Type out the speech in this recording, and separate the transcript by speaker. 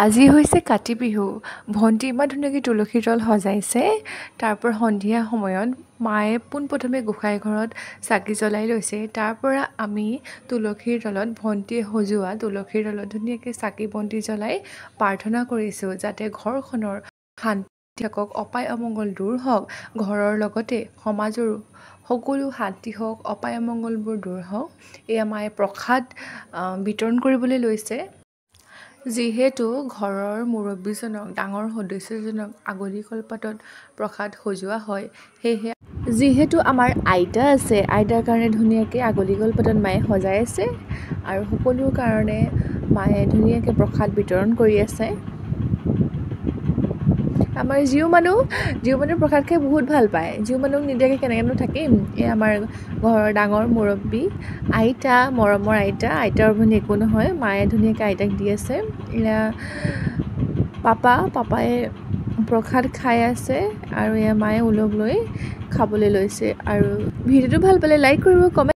Speaker 1: আজি হৈছে কাতি বিহু। ভণ্টি ইমান ধুনীয়াকৈ তুলসীৰ তল সজাইছে। তাৰপৰা সন্ধিয়া সময়ত মায়ে পোনপ্ৰথমে গোঁসাই ঘৰত চাকি জ্বলাই লৈছে। তাৰপৰা আমি তুলসীৰ তলত ভণ্টিয়ে সজোৱা তুলসীৰ তলত ধুনীয়াকৈ চাকি বন্তি জ্বলাই প্ৰাৰ্থনা কৰিছোঁ, যাতে ঘৰখনৰ শান্তি থাকক, অপায় অমংগল দূৰ হওক, ঘৰৰ লগতে সমাজৰো সকলো শান্তি হওক, অপায় অমংগলবোৰ দূৰ হওক। এয়া মায়ে প্ৰসাদ বিতৰণ কৰিবলৈ লৈছে। যিহেতু ঘৰৰ মুৰব্বীজনক, ডাঙৰ সদস্যজনক আগলি কলপাতত প্ৰসাদ সজোৱা হয়, সেয়েহে যিহেতু আমাৰ আইতা আছে, আইতাৰ কাৰণে ধুনীয়াকৈ আগলি কলপাতত মায়ে সজাই আছে আৰু সকলোৰ কাৰণে মায়ে ধুনীয়াকৈ প্ৰসাদ বিতৰণ কৰি আছে। আমাৰ জীউ মানুহ প্ৰসাদ খাই বহুত ভাল পায়। জীউ মানুহক নিদিয়াকৈ কেনেকৈনো থাকিম। এই আমাৰ ঘৰৰ ডাঙৰ মুৰব্বী আইতা, মৰমৰ আইতাৰ বুলি একো নহয়, মায়ে ধুনীয়াকৈ আইতাক দি আছে। এয়া পাপাই প্ৰসাদ খাই আছে আৰু এয়া মায়ে ওলগ লৈ খাবলৈ লৈছে। আৰু ভিডিঅ'টো ভাল পালে লাইক কৰিব, কমেণ্ট